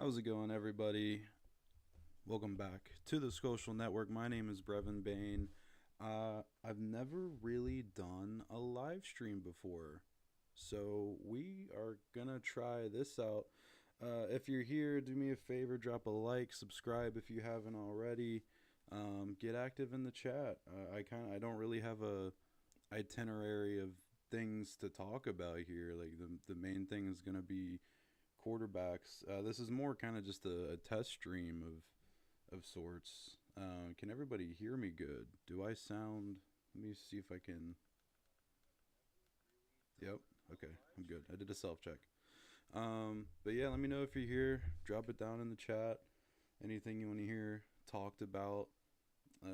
How's it going, everybody? Welcome back to the Skolcial Network. My name is Brevin Bain. I've never really done a live stream before, so we are gonna try this out. If you're here, do me a favor, drop a like, subscribe if you haven't already. Get active in the chat. I don't really have a itinerary of things to talk about here. Like the main thing is gonna be quarterbacks. This is more kind of just a test stream of sorts. Can everybody hear me good? Do I sound? Let me see if I can. Yep. Okay, I'm good. I did a self check. But yeah, let me know if you're here. Drop it down in the chat. Anything you want to hear talked about,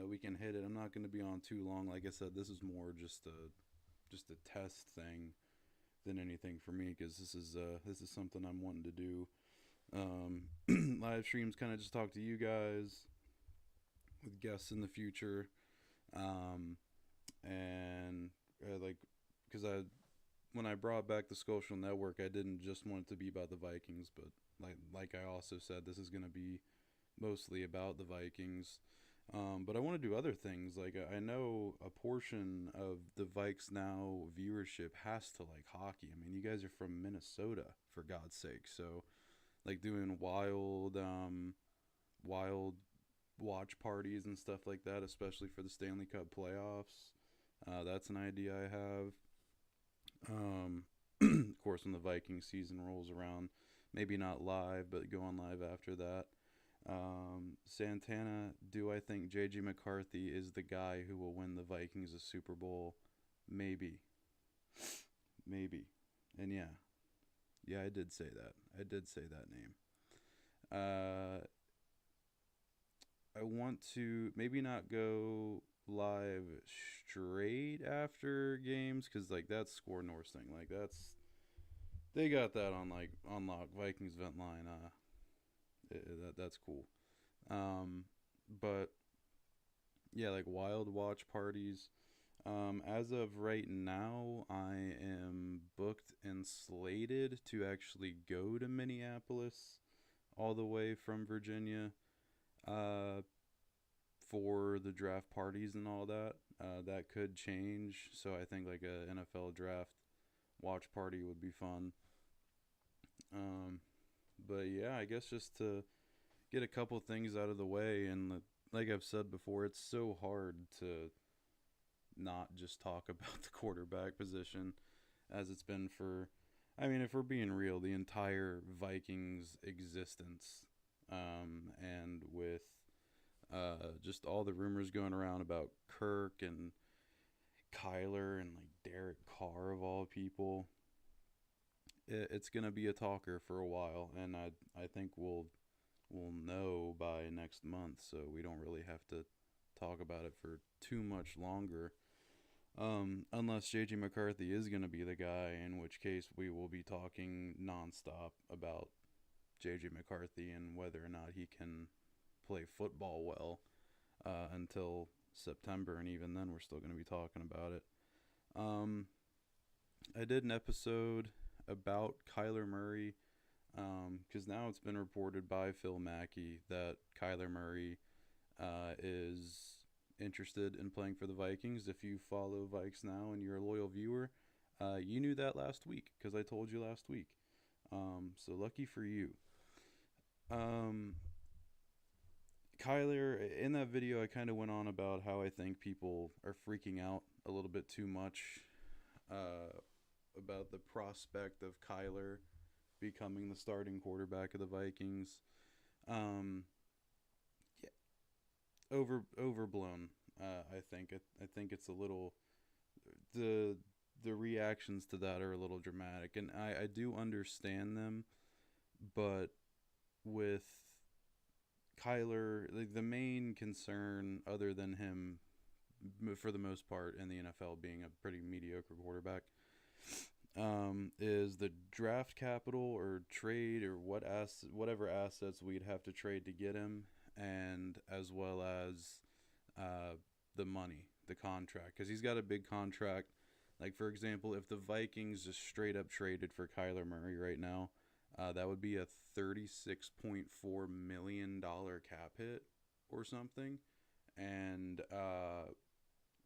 we can hit it. I'm not going to be on too long. Like I said, this is more just a test thing than anything for me because this is something I'm wanting to do. Live streams kind of just talk to you guys with guests in the future, um, and like because I when I brought back the Skolcial Network, I didn't just want it to be about the Vikings, but like I also said, this is gonna be mostly about the Vikings. But I want to do other things. Like I know a portion of the Vikes now viewership has to like hockey. I mean, you guys are from Minnesota, for God's sake. So like doing wild watch parties and stuff like that, especially for the Stanley Cup playoffs. That's an idea I have. Of course, when the Viking season rolls around, maybe not live, but go on live after that. Santana, do I think JJ McCarthy is the guy who will win the Vikings a Super Bowl? Maybe. Maybe. And yeah, I did say that. I did say that name. Uh, I want to maybe not go live straight after games because like that's Score North thing. Like they got that on like Unlock Vikings Vent Line. That's cool. Um, but yeah, like wild watch parties. As of right now, I am booked and slated to actually go to Minneapolis all the way from Virginia. Uh, for the draft parties and all that. That could change. So I think like a NFL draft watch party would be fun. Um, but yeah, I guess just to get a couple things out of the way, and like I've said before, it's so hard to not just talk about the quarterback position as it's been for. I mean, if we're being real, the entire Vikings existence, and with just all the rumors going around about Kirk and Kyler and like Derek Carr of all people. It's gonna be a talker for a while, and I think we'll know by next month, so we don't really have to talk about it for too much longer. Unless JJ McCarthy is gonna be the guy, in which case we will be talking nonstop about JJ McCarthy and whether or not he can play football well until September, and even then, we're still going to be talking about it. Um, I did an episode about Kyler Murray because now it's been reported by Phil Mackey that Kyler Murray is interested in playing for the Vikings. If you follow Vikes now and you're a loyal viewer, you knew that last week because I told you last week. So lucky for you. Um, Kyler, in that video, I kind of went on about how I think people are freaking out a little bit too much uh, about the prospect of Kyler becoming the starting quarterback of the Vikings. Um, yeah, overblown. I think. I think it's a little the the reactions to that are a little dramatic, and I do understand them, but with Kyler, like the main concern, other than him, for the most part, in the NFL being a pretty mediocre quarterback, is the draft capital or trade or whatever assets we'd have to trade to get him, and as well as the money, the contract, because he's got a big contract. Like for example, if the Vikings just straight up traded for Kyler Murray right now, That would be a $36.4 million cap hit or something. And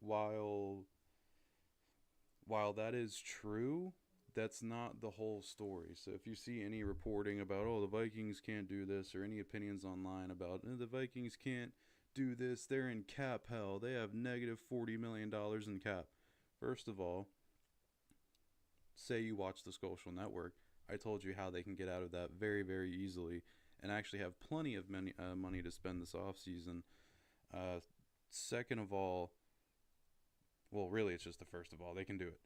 while while that is true, that's not the whole story. So if you see any reporting about, oh, the Vikings can't do this, or any opinions online about, the Vikings can't do this, they're in cap hell, they have negative $40 million in cap. First of all, say you watch the Skolcial Network, I told you how they can get out of that very, very easily and actually have plenty of money to spend this offseason. Uh, Second of all, well, really, it's just the first of all. They can do it.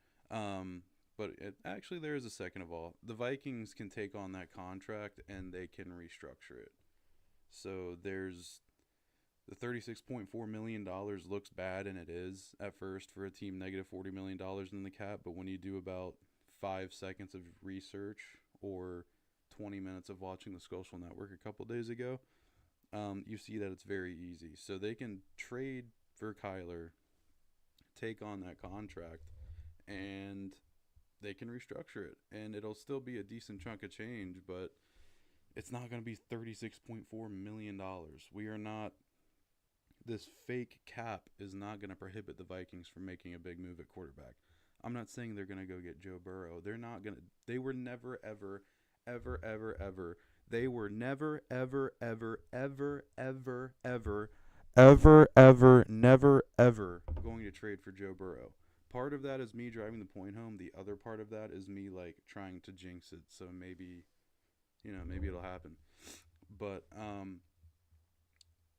But actually, there is a second of all. The Vikings can take on that contract and they can restructure it. So there's the $36.4 million looks bad, and it is at first for a team negative $40 million in the cap. But when you do about 5 seconds of research or 20 minutes of watching the Skolcial Network a couple days ago, you see that it's very easy. So they can trade for Kyler, take on that contract, and they can restructure it, and it'll still be a decent chunk of change, but it's not going to be $36.4 million. We are not. This fake cap is not going to prohibit the Vikings from making a big move at quarterback. I'm not saying they're going to go get Joe Burrow. They're not going to. They were never, ever, ever, ever, ever. They were never, ever, ever, ever, ever, ever, ever, ever, never, ever going to trade for Joe Burrow. Part of that is me driving the point home. The other part of that is me like trying to jinx it. So maybe, maybe it'll happen. But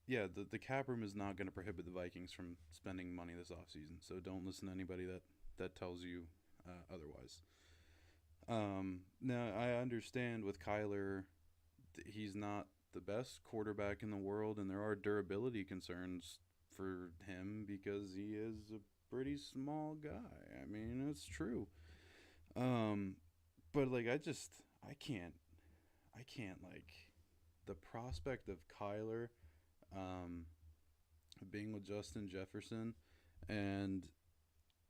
yeah, the cap room is not going to prohibit the Vikings from spending money this offseason. So don't listen to anybody that tells you otherwise. Now I understand with Kyler, he's not the best quarterback in the world, and there are durability concerns for him because he is a pretty small guy. I mean, it's true. Um, but like, I can't like the prospect of Kyler, um, being with Justin Jefferson, and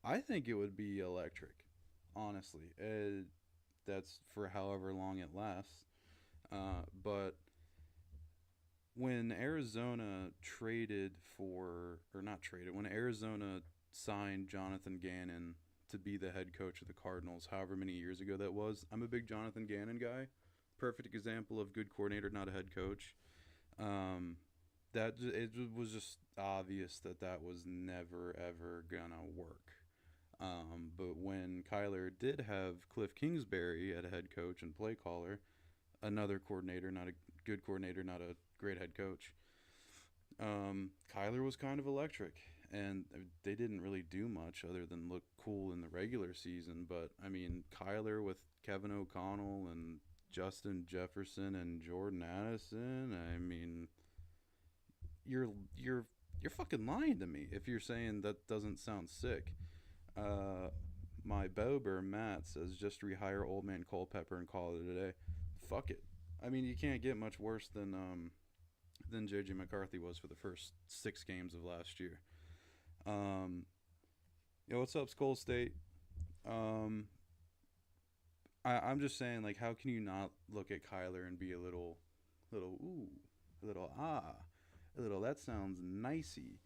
I think it would be electric. Honestly, that's for however long it lasts. But when Arizona traded for, or not traded, when Arizona signed Jonathan Gannon to be the head coach of the Cardinals, however many years ago that was, I'm a big Jonathan Gannon guy. Perfect example of good coordinator, not a head coach. Um, that it was just obvious that was never ever gonna work. But when Kyler did have Cliff Kingsbury at a head coach and play caller, another coordinator, not a good coordinator, not a great head coach, Kyler was kind of electric. And they didn't really do much other than look cool in the regular season. But, I mean, Kyler with Kevin O'Connell and Justin Jefferson and Jordan Addison, I mean, you're you're you're fucking lying to me if you're saying that doesn't sound sick. Uh, my Bober Matt says just rehire old man Culpepper and call it a day. Fuck it. I mean, you can't get much worse than JJ McCarthy was for the first 6 games of last year. Um, Yo, what's up, Skull State? Um, I'm just saying, like, how can you not look at Kyler and be little ooh, a little a little that sounds nicey.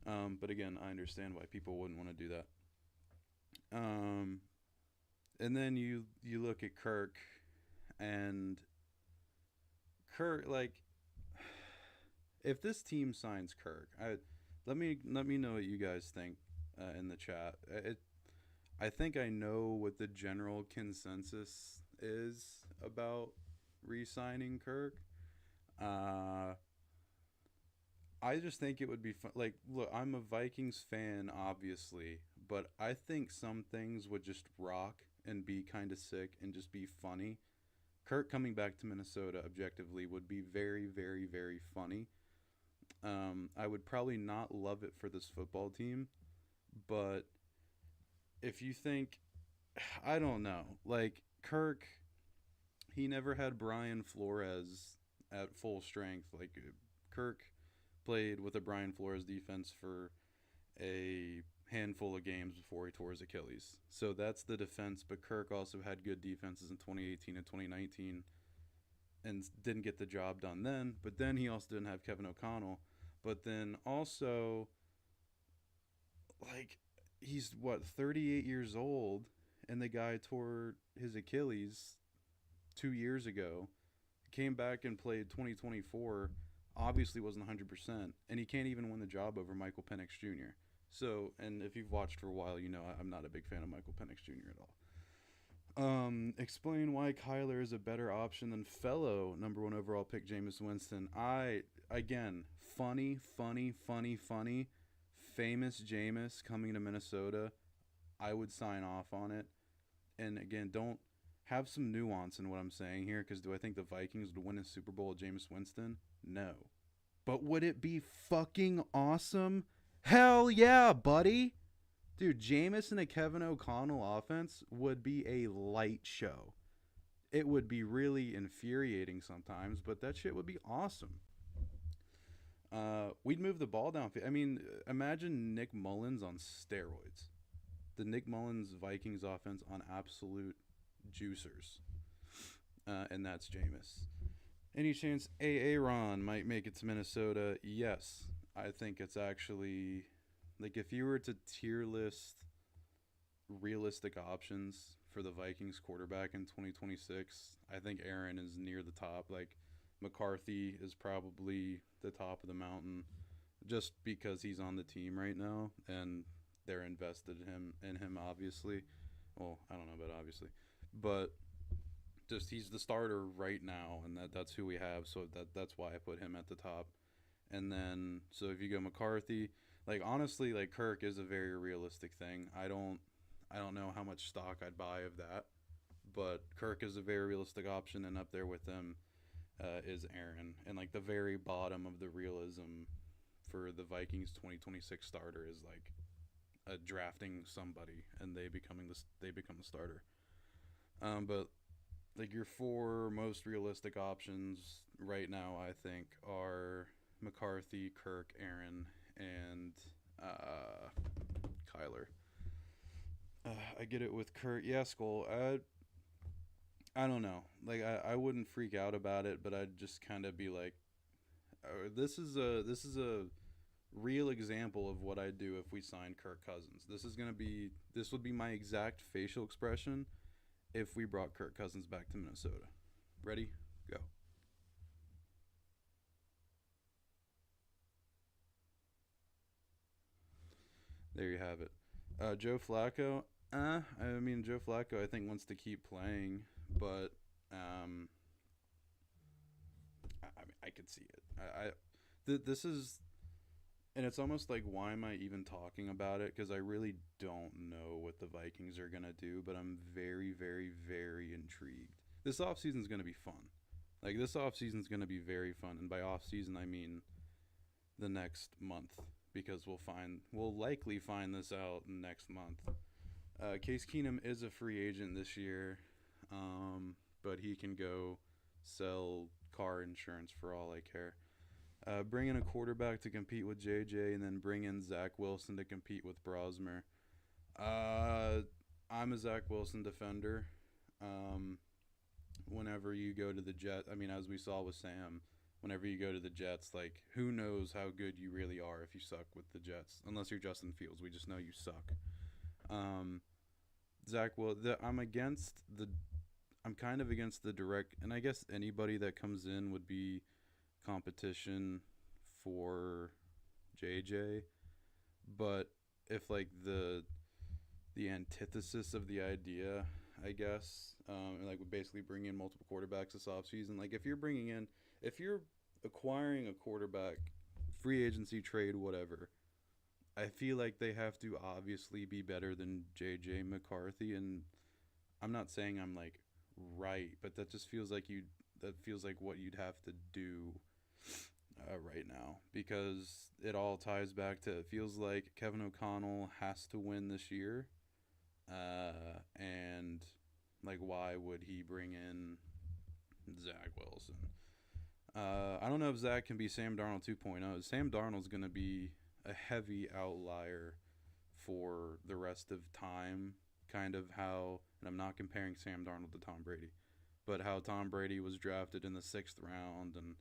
But again, I understand why people wouldn't want to do that. Um, and then you look at Kirk, and Kirk, like, if this team signs Kirk, let me know what you guys think in the chat. I think I know what the general consensus is about re-signing Kirk. Uh, I just think it would be fun. Like, look, I'm a Vikings fan, obviously, but I think some things would just rock and be kind of sick and just be funny. Kirk coming back to Minnesota objectively would be very, very, very funny. I would probably not love it for this football team, but if you think, I don't know, like Kirk, he never had Brian Flores at full strength. Like Kirk played with a Brian Flores defense for a handful of games before he tore his Achilles. So that's the defense. But Kirk also had good defenses in 2018 and 2019 and didn't get the job done then. But then he also didn't have Kevin O'Connell. But then also, like, he's what, 38 years old, and the guy tore his Achilles 2 years ago, came back and played 2024, obviously wasn't 100%, and he can't even win the job over Michael Penix Jr. So, and if you've watched for a while, you know I'm not a big fan of Michael Penix Jr. at all. Explain why Kyler is a better option than fellow number 1 overall pick Jameis Winston. Again, funny, famous Jameis coming to Minnesota. I would sign off on it. And again, don't have some nuance in what I'm saying here, because do I think the Vikings would win a Super Bowl with Jameis Winston? No. But would it be fucking awesome? Hell yeah, buddy. Dude, Jameis and a Kevin O'Connell offense would be a light show. It would be really infuriating sometimes, but that shit would be awesome. We'd move the ball down. I mean, imagine Nick Mullins on steroids. The Nick Mullins Vikings offense on absolute juicers. And that's Jameis. Any chance Aaron might make it to Minnesota? Yes. I think it's actually, like, if you were to tier list realistic options for the Vikings quarterback in 2026, I think Aaron is near the top. Like, McCarthy is probably the top of the mountain just because he's on the team right now and they're invested in him obviously. Well, I don't know about obviously, but just he's the starter right now, and that's who we have, so that's why I put him at the top. And then so if you go McCarthy, like, honestly, like, Kirk is a very realistic thing. I don't know how much stock I'd buy of that, but Kirk is a very realistic option, and up there with them is Aaron. And, like, the very bottom of the realism for the Vikings 2026 starter is, like, drafting somebody and they become the starter. But, like, your 4 most realistic options right now, I think, are McCarthy, Kirk, Aaron, and Kyler. I get it with Kurt. Yeah, Skol. I don't know. Like, I wouldn't freak out about it, but I'd just kind of be like, this is a real example of what I'd do if we signed Kirk Cousins. This would be my exact facial expression if we brought Kirk Cousins back to Minnesota. Ready? Go. There you have it. Joe Flacco. I mean, Joe Flacco, I think, wants to keep playing, but I mean, I could see it. This is, and it's almost like, why am I even talking about it? Because I really don't know what the Vikings are gonna do, but I'm very, very, very intrigued. This offseason is gonna be fun. Like, this offseason is gonna be very fun, and by offseason I mean the next month, because we'll likely find this out next month. Case Keenum is a free agent this year, but he can go sell car insurance for all I care. Bring in a quarterback to compete with JJ, and then bring in Zach Wilson to compete with Brosmer. I'm a Zach Wilson defender. Whenever you go to the Jets, I mean, as we saw with Sam, whenever you go to the Jets, like, who knows how good you really are if you suck with the Jets, unless you're Justin Fields. We just know you suck. I'm kind of against the direct, and I guess anybody that comes in would be competition for JJ, but if, like, the antithesis of the idea, I guess, and, like, would basically bring in multiple quarterbacks this offseason, like, if you're acquiring a quarterback, free agency, trade, whatever, I feel like they have to obviously be better than JJ McCarthy, and I'm not saying I'm, like, right, but that just feels like what you'd have to do right now, because it all ties back to, it feels like Kevin O'Connell has to win this year, and, like, why would he bring in Zach Wilson? I don't know if Zach can be Sam Darnold 2.0. Sam Darnold's going to be a heavy outlier for the rest of time, kind of how, and I'm not comparing Sam Darnold to Tom Brady, but how Tom Brady was drafted in the 6th round, and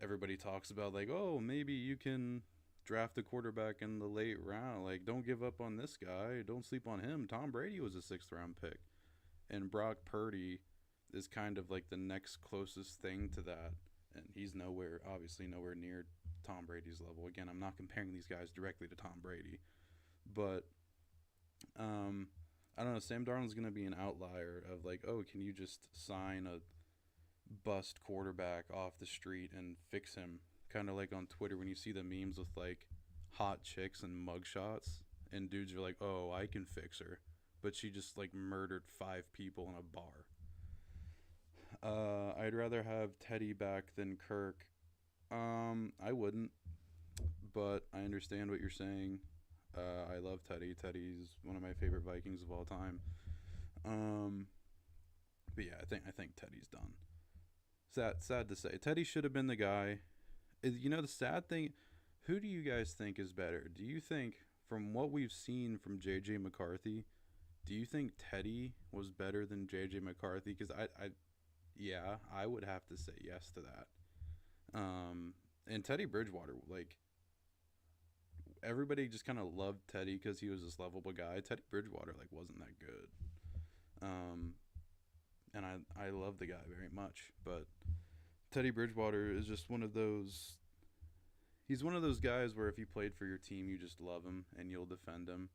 everybody talks about, like, oh, maybe you can draft a quarterback in the late round. Like, don't give up on this guy. Don't sleep on him. Tom Brady was a 6th round pick. And Brock Purdy is kind of like the next closest thing to that. And he's nowhere, obviously, nowhere near Tom Brady's level. Again, I'm not comparing these guys directly to Tom Brady. But I don't know. Sam Darnold's going to be an outlier of, like, oh, can you just sign a bust quarterback off the street and fix him? Kind of like on Twitter when you see the memes with, like, hot chicks and mugshots, and dudes are like, oh, I can fix her. But she just, like, murdered 5 people in a bar. I'd rather have Teddy back than Kirk. I wouldn't, but I understand what you're saying. I love Teddy. Teddy's one of my favorite Vikings of all time. But yeah, I think Teddy's done. Sad to say. Teddy should have been the guy. The sad thing, who do you guys think is better? Do you think, from what we've seen from J.J. McCarthy, do you think Teddy was better than J.J. McCarthy? Because I would have to say yes to that. And Teddy Bridgewater, like, everybody just kind of loved Teddy because he was this lovable guy. Teddy Bridgewater, like, wasn't that good. And I love the guy very much, but Teddy Bridgewater is just one of those. He's one of those guys where if he played for your team, you just love him and you'll defend him.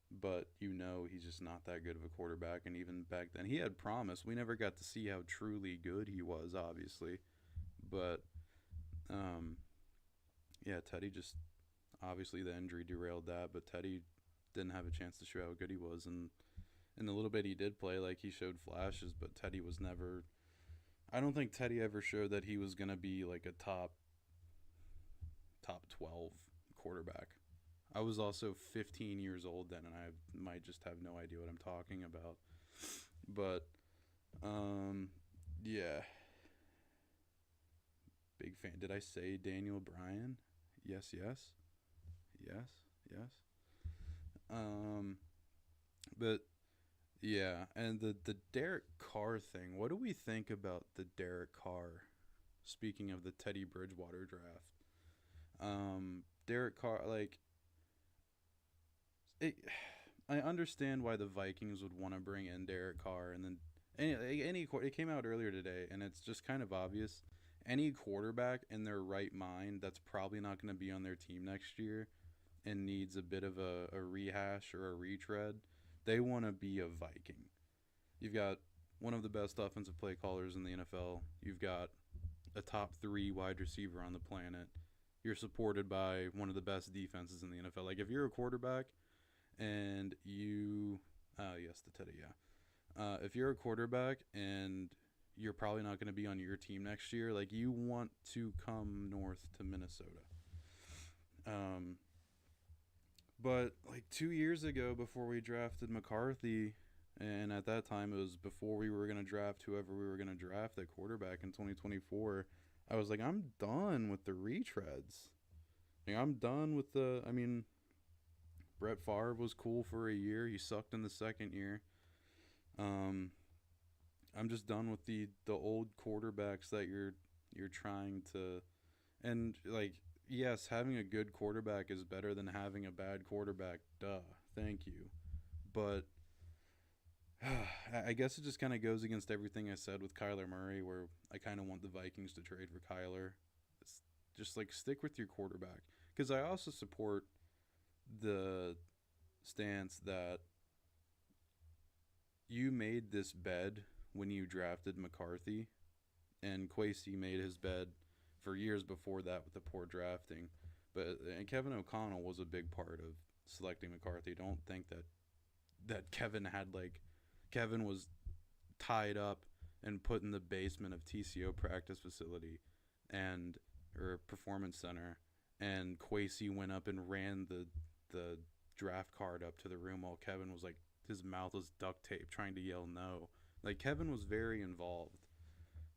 But he's just not that good of a quarterback. And even back then, he had promise. We never got to see how truly good he was, obviously. But, yeah, Teddy just, obviously the injury derailed that. But Teddy didn't have a chance to show how good he was. And in the little bit he did play, like, he showed flashes. But Teddy was never, I don't think Teddy ever showed that he was going to be, like, a top 12 quarterback. I was also 15 years old then, and I might just have no idea what I'm talking about. But, yeah. Big fan. Did I say Daniel Bryan? Yes. But, yeah. And the Derek Carr thing. What do we think about the Derek Carr? Speaking of the Teddy Bridgewater draft. Derek Carr, like, I understand why the Vikings would want to bring in Derek Carr, and then it came out earlier today, and it's just kind of obvious. Any quarterback in their right mind that's probably not going to be on their team next year and needs a bit of a rehash or a retread, they want to be a Viking. You've got one of the best offensive play callers in the NFL. You've got a top 3 wide receiver on the planet. You're supported by one of the best defenses in the NFL. Like, if you're a quarterback and you, yes, the Teddy, yeah. If you're a quarterback and you're probably not going to be on your team next year, like, you want to come north to Minnesota. But, like, 2 years ago, before we drafted McCarthy, and at that time it was before we were going to draft whoever we were going to draft at quarterback in 2024, I was like, I'm done with the retreads. Like, I'm done with Brett Favre was cool for a year. He sucked in the second year. I'm just done with the old quarterbacks that you're trying to, and, like, yes, having a good quarterback is better than having a bad quarterback. Duh. Thank you. But I guess it just kind of goes against everything I said with Kyler Murray, where I kind of want the Vikings to trade for Kyler. It's just, like, stick with your quarterback. Because I also support the stance that you made this bed when you drafted McCarthy, and Kwesi made his bed for years before that with the poor drafting. And Kevin O'Connell was a big part of selecting McCarthy. Don't think that Kevin was tied up and put in the basement of TCO practice facility or performance center, and Kwesi went up and ran the draft card up to the room while Kevin was, like, his mouth was duct tape trying to yell no. Like, Kevin was very involved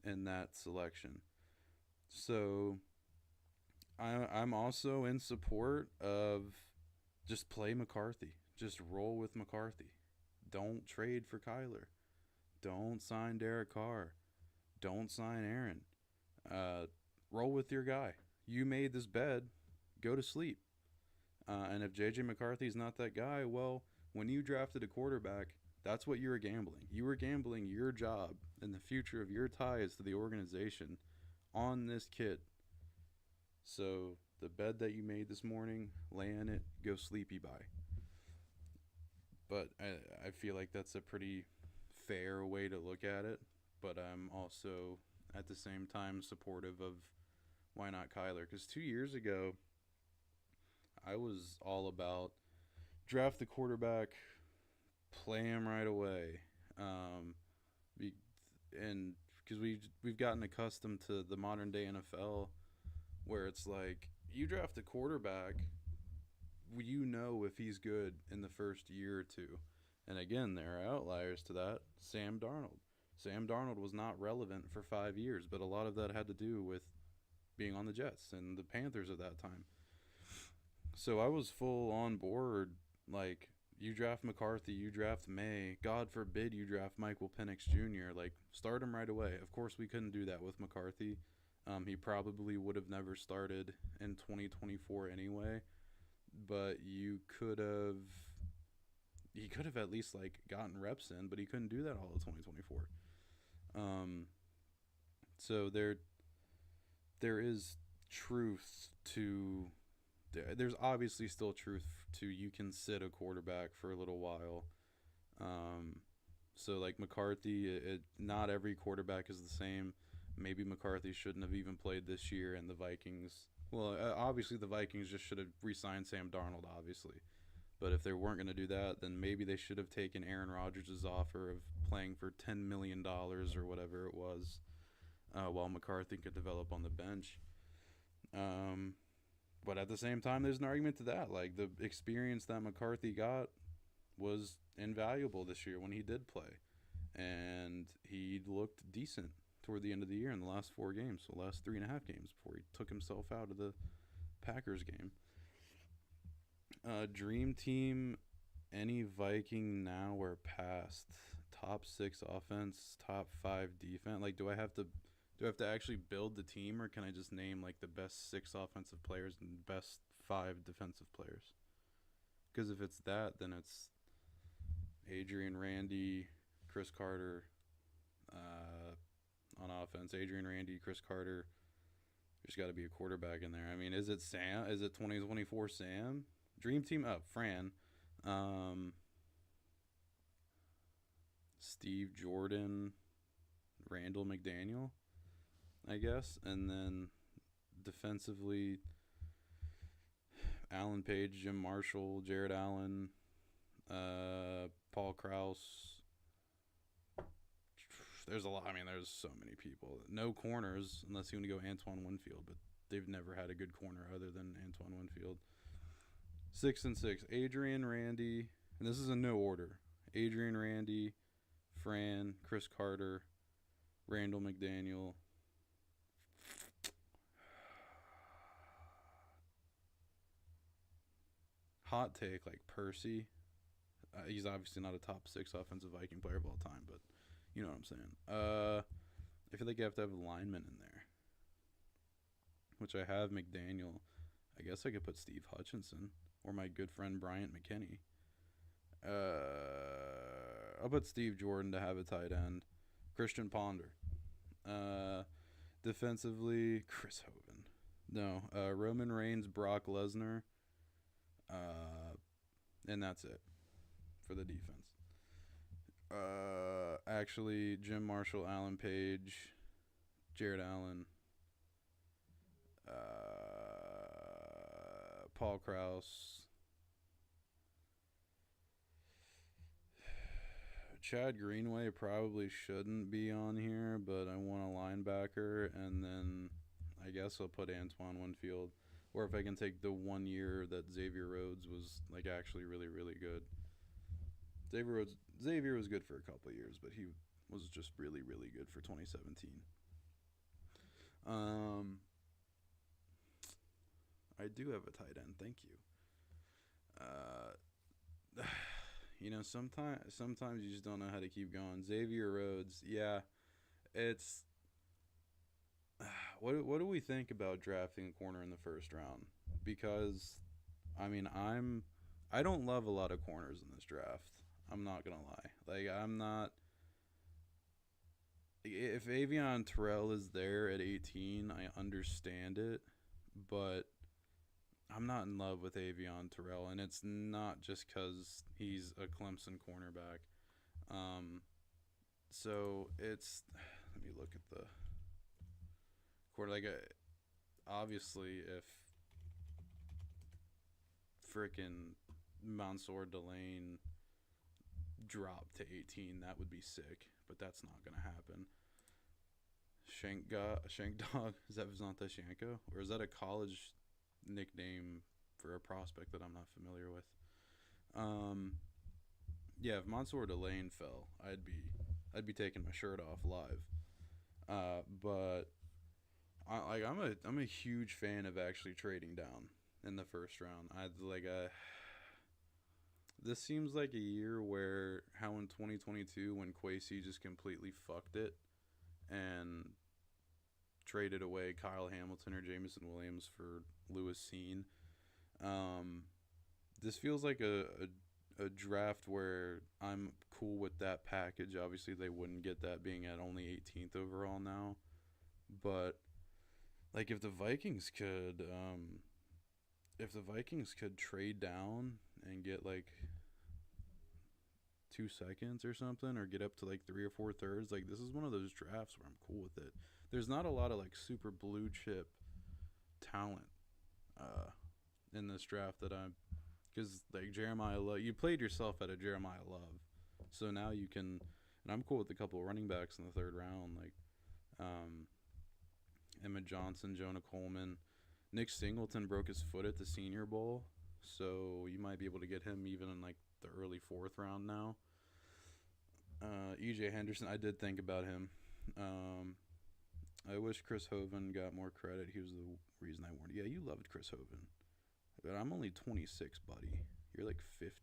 in that selection. So I'm also in support of just play McCarthy. Just roll with McCarthy. Don't trade for Kyler. Don't sign Derek Carr. Don't sign Aaron. Uh, Roll with your guy. You made this bed. Go to sleep. And if J.J. McCarthy's not that guy, well, when you drafted a quarterback, that's what you were gambling. You were gambling your job and the future of your ties to the organization on this kid. So the bed that you made this morning, lay in it, go sleepy by. But I feel like that's a pretty fair way to look at it. But I'm also at the same time supportive of why not Kyler. Because 2 years ago, I was all about draft the quarterback, play him right away. And because we've gotten accustomed to the modern day NFL where it's like you draft a quarterback, you know if he's good in the first year or two. And again, there are outliers to that. Sam Darnold. Sam Darnold was not relevant for 5 years, but a lot of that had to do with being on the Jets and the Panthers at that time. So I was full on board. Like, you draft McCarthy, you draft May. God forbid you draft Michael Penix Jr. Like, start him right away. Of course, we couldn't do that with McCarthy. He probably would have never started in 2024 anyway. But he could have at least like gotten reps in, but he couldn't do that all of 2024. So there is truth to. There's obviously still truth to you can sit a quarterback for a little while. So like McCarthy, not every quarterback is the same. Maybe McCarthy shouldn't have even played this year, and the Vikings. Well, obviously the Vikings just should have re-signed Sam Darnold, obviously. But if they weren't going to do that, then maybe they should have taken Aaron Rodgers' offer of playing for $10 million or whatever it was, while McCarthy could develop on the bench. But at the same time, there's an argument to that. Like, the experience that McCarthy got was invaluable this year when he did play. And he looked decent toward the end of the year in the last 4 games, the last 3.5 games before he took himself out of the Packers game. Dream team, any Viking now or past? Top 6 offense, top 5 defense. Like, do I have to actually build the team, or can I just name like the best 6 offensive players and best 5 defensive players? Because if it's that, then it's Adrian Randy, Chris Carter. On offense, Adrian Randy, Chris Carter. There's got to be a quarterback in there. I mean, is it Sam? Is it 2024 Sam? Dream team up, Fran. Steve Jordan, Randall McDaniel, I guess. And then defensively, Alan Page, Jim Marshall, Jared Allen, Paul Krause. There's a lot. I mean, there's so many people. No corners, unless you want to go Antoine Winfield, but they've never had a good corner other than Antoine Winfield. 6 and 6. Adrian, Randy, and this is in no order. Adrian, Randy, Fran, Chris Carter, Randall McDaniel. Hot take, like Percy. He's obviously not a top 6 offensive Viking player of all time, but you know what I'm saying. I feel like you have to have a lineman in there, which I have McDaniel. I guess I could put Steve Hutchinson or my good friend Bryant McKinney. I'll put Steve Jordan to have a tight end. Christian Ponder. Defensively, Chris Hovan. No, Roman Reigns, Brock Lesnar. And that's it for the defense. Actually, Jim Marshall, Alan Page, Jared Allen, Paul Krause, Chad Greenway probably shouldn't be on here, but I want a linebacker, and then I guess I'll put Antoine Winfield. Or if I can take the 1 year that Xavier Rhodes was like actually really, really good. Xavier was good for a couple of years, but he was just really, really good for 2017. I do have a tight end. Thank you. sometimes you just don't know how to keep going. Xavier Rhodes, yeah, it's what do we think about drafting a corner in the first round? Because I don't love a lot of corners in this draft. I'm not gonna lie. Like I'm not. If Avion Terrell is there at 18, I understand it, but I'm not in love with Avion Terrell, and it's not just because he's a Clemson cornerback. Um, so it's let me look at the quarter. Obviously, if frickin' Mansour Delane dropped to 18, that would be sick. But that's not gonna happen. Shank Dog, is that Visante Shanko, or is that a college nickname for a prospect that I'm not familiar with? Yeah, if Mansour Delane fell, I'd be taking my shirt off live. But I'm a huge fan of actually trading down in the first round. This seems like a year where how in 2022 when Kwesi just completely fucked it and traded away Kyle Hamilton or Jameson Williams for Lewis Seen. This feels like a draft where I'm cool with that package. Obviously, they wouldn't get that being at only 18th overall now, but like if the Vikings could trade down and get like 2 seconds or something, or get up to like 3 or 4 thirds, like this is one of those drafts where I'm cool with it. There's not a lot of like super blue chip talent in this draft that I'm, because like Jeremiah Love, you played yourself at a Jeremiah Love, so now you can, and I'm cool with a couple of running backs in the third round, like Emmett Johnson, Jonah Coleman, Nick Singleton broke his foot at the Senior Bowl, so you might be able to get him even in like the early fourth round now. EJ Henderson, I did think about him. I wish Chris Hovan got more credit. He was the reason I warned. Yeah, you loved Chris Hovan. But I'm only 26, buddy. You're like 50.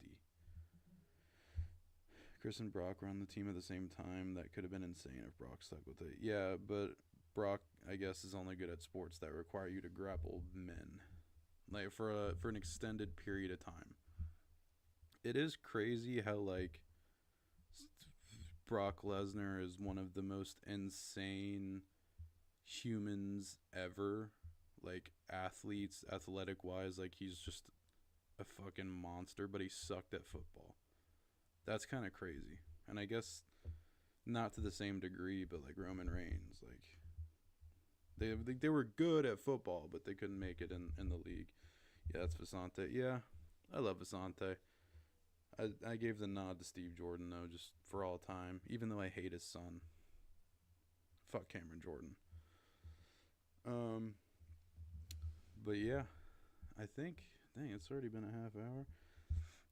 Chris and Brock were on the team at the same time. That could have been insane if Brock stuck with it. Yeah, but Brock, I guess, is only good at sports that require you to grapple men, like for an extended period of time. It is crazy how like Brock Lesnar is one of the most insane humans ever, like athletes, athletic wise. Like he's just a fucking monster, but he sucked at football. That's kind of crazy. And I guess not to the same degree, but like Roman Reigns, like they were good at football, but they couldn't make it in the league. Yeah, that's Visante. Yeah, I love Visante. I gave the nod to Steve Jordan though, just for all time, even though I hate his son. Fuck Cameron Jordan. But yeah, I think dang, it's already been a half hour.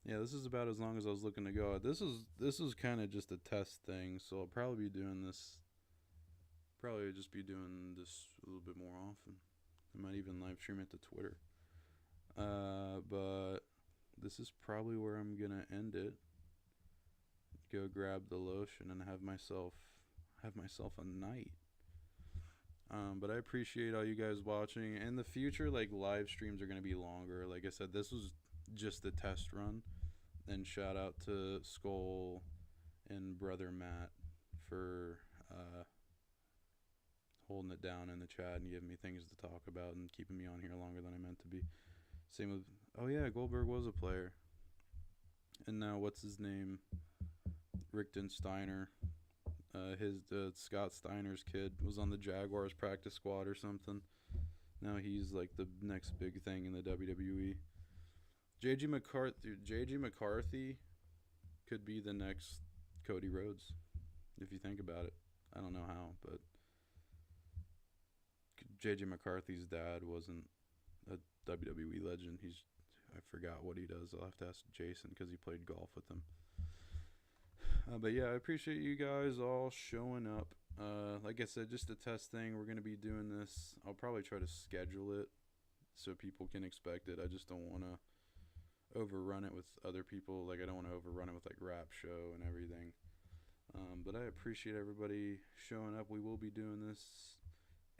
Yeah, this is about as long as I was looking to go. This is kind of just a test thing, so I'll probably be doing this. Probably just be doing this a little bit more often. I might even live stream it to Twitter. But this is probably where I'm gonna end it. Go grab the lotion and have myself a night. But I appreciate all you guys watching. In the future, like live streams are gonna be longer. Like I said, this was just a test run. And shout out to Skull and brother Matt for holding it down in the chat and giving me things to talk about and keeping me on here longer than I meant to be. Same with, oh yeah, Goldberg was a player. And now what's his name? Rickton Steiner. Scott Steiner's kid was on the Jaguars practice squad or something. Now he's like the next big thing in the WWE. JG McCarthy could be the next Cody Rhodes, if you think about it. I don't know how, but JJ McCarthy's dad wasn't a WWE legend. I forgot what he does. I'll have to ask Jason because he played golf with him. But yeah, I appreciate you guys all showing up. Like I said, just a test thing. We're going to be doing this. I'll probably try to schedule it so people can expect it. I just don't want to. overrun it with other people. Like, I don't want to overrun it with like rap show and everything. But I appreciate everybody showing up. We will be doing this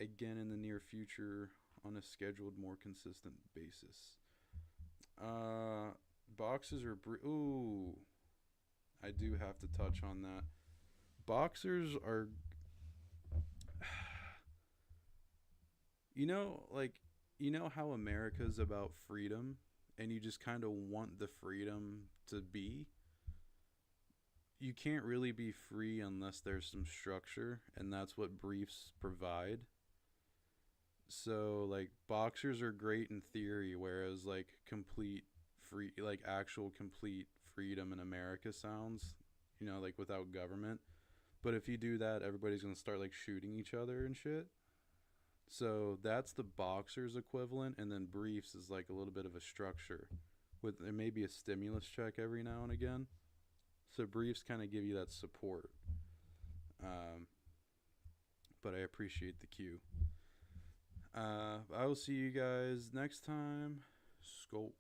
again in the near future on a scheduled, more consistent basis. Boxers or ooh, I do have to touch on that. Boxers are, you know, like, you know how America's about freedom, and you just kind of want the freedom to be. You can't really be free unless there's some structure, and that's what briefs provide. So like boxers are great in theory, whereas like complete free, like actual complete freedom in America sounds, you know, like without government. But if you do that, everybody's gonna start like shooting each other and shit. So that's the boxers equivalent, and then briefs is like a little bit of a structure, with there may be a stimulus check every now and again. So briefs kind of give you that support. Um, but I appreciate the cue. I will see you guys next time. Skol.